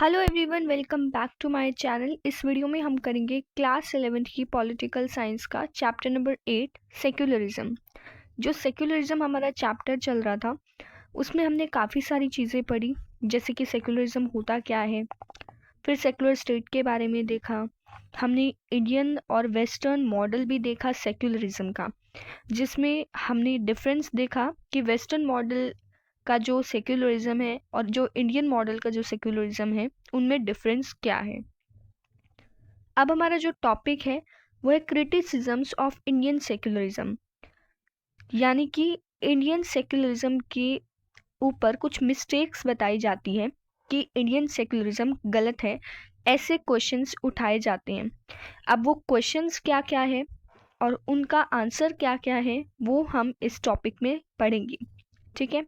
Hello everyone, welcome back to my channel. इस video में हम करेंगे क्लास 11th की पॉलिटिकल साइंस का चैप्टर नंबर 8 सेक्युलरिज्म। जो सेक्युलरिज्म हमारा चैप्टर चल रहा था उसमें हमने काफ़ी सारी चीज़ें पढ़ी, जैसे कि सेक्युलरिज्म होता क्या है, फिर सेक्युलर स्टेट के बारे में देखा। हमने इंडियन और वेस्टर्न मॉडल भी देखा सेक्युलरिज्म का, जिसमें हमने डिफरेंस देखा कि वेस्टर्न मॉडल का जो सेक्युलरिज्म है और जो इंडियन मॉडल का जो सेक्युलरिज्म है उनमें डिफरेंस क्या है। अब हमारा जो टॉपिक है वो है क्रिटिसिज्म्स ऑफ इंडियन सेक्युलरिज्म, यानी कि इंडियन सेक्युलरिज्म के ऊपर कुछ मिस्टेक्स बताई जाती है कि इंडियन सेक्युलरिज्म गलत है, ऐसे क्वेश्चंस उठाए जाते हैं। अब वो क्वेश्चंस क्या क्या है और उनका आंसर क्या क्या है वो हम इस टॉपिक में पढ़ेंगे। ठीक है।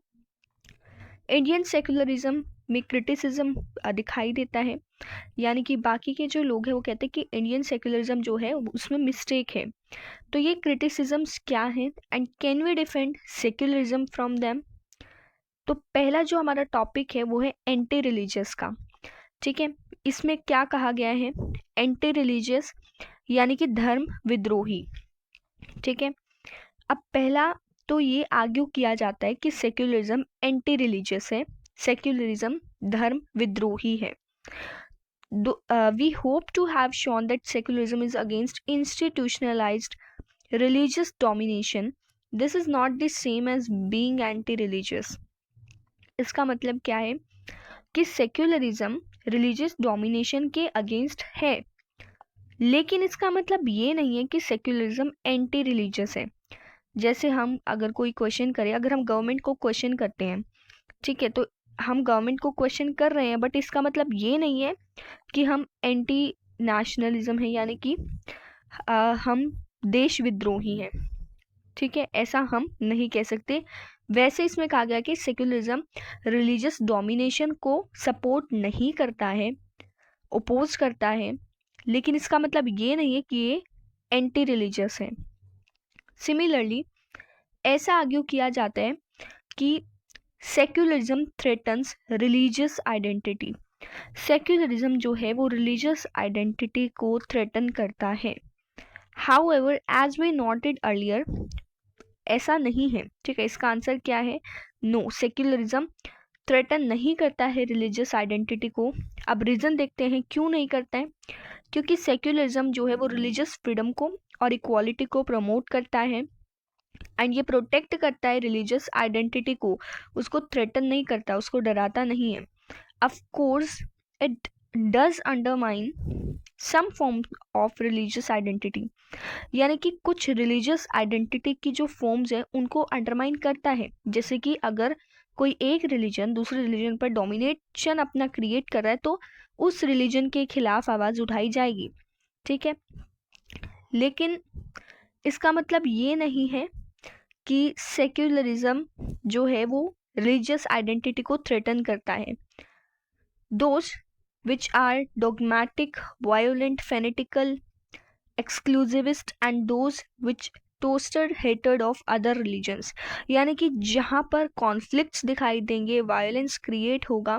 इंडियन सेक्युलरिज्म में क्रिटिसिज्म दिखाई देता है, यानी कि बाकी के जो लोग हैं वो कहते हैं कि इंडियन सेक्युलरिज्म जो है उसमें मिस्टेक है। तो ये क्रिटिसिज्म्स क्या हैं and can we defend secularism from them. तो पहला जो हमारा टॉपिक है वो है एंटी रिलीजियस का। ठीक है। इसमें क्या कहा गया है, एंटी रिलीजियस यानी कि धर्म विद्रोही। ठीक है। अब पहला तो ये आर्ग्यू किया जाता है कि सेक्युलरिज्म एंटी रिलीजियस है, सेक्युलरिज्म धर्म विद्रोही है। We hope to have shown that secularism is against institutionalized religious domination. This is not the same as being anti-religious. इसका मतलब क्या है कि सेक्युलरिज्म रिलीजियस डोमिनेशन के अगेंस्ट है, लेकिन इसका मतलब ये नहीं है कि सेक्युलरिज्म एंटी रिलीजियस है। जैसे हम अगर कोई क्वेश्चन करें, अगर हम गवर्नमेंट को क्वेश्चन करते हैं, ठीक है, तो हम गवर्नमेंट को क्वेश्चन कर रहे हैं, बट इसका मतलब ये नहीं है कि हम एंटी नेशनलिज्म है, यानी कि हम देश विद्रोही हैं। ठीक है, ऐसा हम नहीं कह सकते। वैसे इसमें कहा गया कि सेक्युलरिज्म रिलीजियस डोमिनेशन को सपोर्ट नहीं करता है, ओपोज करता है, लेकिन इसका मतलब ये नहीं है कि ये एंटी रिलीजियस है। सिमिलरली ऐसा आर्ग्यू किया जाता है कि secularism threatens religious identity. Secularism जो है वो रिलीजियस आइडेंटिटी को थ्रेटन करता है। However as we noted earlier, ऐसा नहीं है। ठीक है, इसका आंसर क्या है, नो, सेक्युलरिज्म थ्रेटन नहीं करता है रिलीजियस आइडेंटिटी को। अब रीज़न देखते हैं क्यों नहीं करता है। क्योंकि सेक्युलरिज्म जो है वो रिलीजियस फ्रीडम को और इक्वालिटी को प्रमोट करता है एंड ये प्रोटेक्ट करता है रिलीजियस आइडेंटिटी को, उसको थ्रेटन नहीं करता, उसको डराता नहीं है। Of course it does undermine some form of religious identity, यानी कि कुछ रिलीजियस आइडेंटिटी की जो फॉर्म्स है उनको अंडरमाइन करता है। जैसे कि अगर कोई एक रिलीजन दूसरे रिलीजन पर डोमिनेशन अपना क्रिएट कर रहा है तो उस रिलीजन के खिलाफ आवाज़ उठाई जाएगी। ठीक है, लेकिन इसका मतलब ये नहीं है कि सेक्युलरिज्म जो है वो रिलीजियस आइडेंटिटी को थ्रेटन करता है। Those which are dogmatic, violent, fanatical, exclusivist and those which toasted hated of other religions, यानी कि जहाँ पर कॉन्फ्लिक्ट्स दिखाई देंगे, वायलेंस क्रिएट होगा,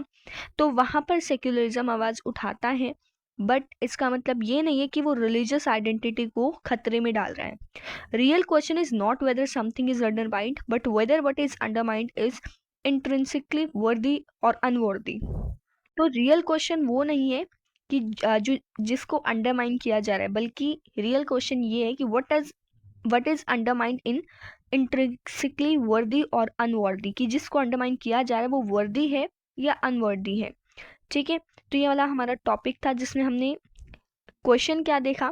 तो वहाँ पर सेक्युलरिज्म आवाज़ उठाता है। बट इसका मतलब ये नहीं है कि वो रिलीजियस आइडेंटिटी को खतरे में डाल रहा है। Real question is not whether something is undermined, but whether what is undermined is intrinsically worthy और अनवर्दी। तो रियल क्वेश्चन वो नहीं है कि जो जिसको अंडरमाइन किया जा रहा है, बल्कि रियल क्वेश्चन ये है कि what is undermined in intrinsically worthy और अनवर्दी, कि जिसको अंडरमाइन किया जा रहा है वो वर्दी है या अनवर्दी है। ठीक है, तो ये वाला हमारा टॉपिक था जिसमें हमने क्वेश्चन क्या देखा।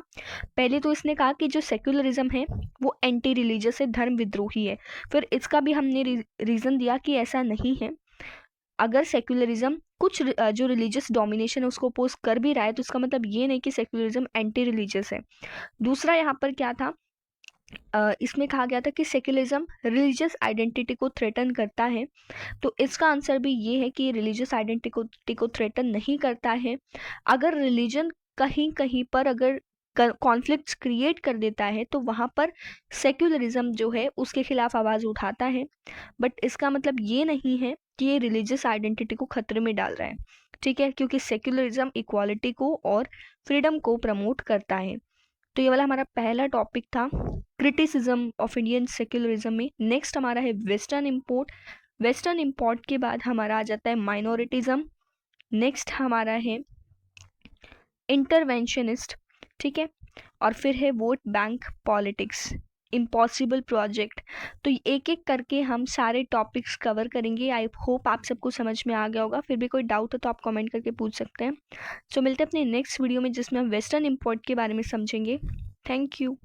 पहले तो इसने कहा कि जो सेक्युलरिज्म है वो एंटी रिलीजियस है, धर्म विद्रोही है। फिर इसका भी हमने रीज़न दिया कि ऐसा नहीं है। अगर सेक्युलरिज्म कुछ जो रिलीजियस डोमिनेशन है उसको अपोज कर भी रहा है तो इसका मतलब ये नहीं कि सेक्युलरिज्म एंटी रिलीजियस है। दूसरा यहाँ पर क्या था, इसमें कहा गया था कि सेक्युलरिज्म रिलीजियस आइडेंटिटी को थ्रेटन करता है। तो इसका आंसर भी ये है कि रिलीजियस आइडेंटिटी को थ्रेटन नहीं करता है। अगर रिलीजन कहीं कहीं पर अगर कॉन्फ्लिक्ट्स क्रिएट कर देता है तो वहाँ पर सेक्युलरिज्म जो है उसके खिलाफ आवाज़ उठाता है, बट इसका मतलब ये नहीं है कि ये रिलीजियस आइडेंटिटी को खतरे में डाल रहा है। ठीक है, क्योंकि सेक्युलरिज्म इक्वालिटी को और फ्रीडम को प्रमोट करता है। तो ये वाला हमारा पहला टॉपिक था क्रिटिसिज्म ऑफ इंडियन सेक्युलरिज्म में। नेक्स्ट हमारा है वेस्टर्न इम्पोर्ट। वेस्टर्न इम्पोर्ट के बाद हमारा आ जाता है माइनॉरिटिज्म। नेक्स्ट हमारा है इंटरवेंशनिस्ट, ठीक है, और फिर है vote bank politics, impossible project. तो एक एक करके हम सारे टॉपिक्स कवर करेंगे। आई होप आप सबको समझ में आ गया होगा। फिर भी कोई डाउट हो तो आप कमेंट करके पूछ सकते हैं। सो मिलते हैं अपने नेक्स्ट वीडियो में जिसमें हम वेस्टर्न इम्पोर्ट के बारे में समझेंगे। Thank you.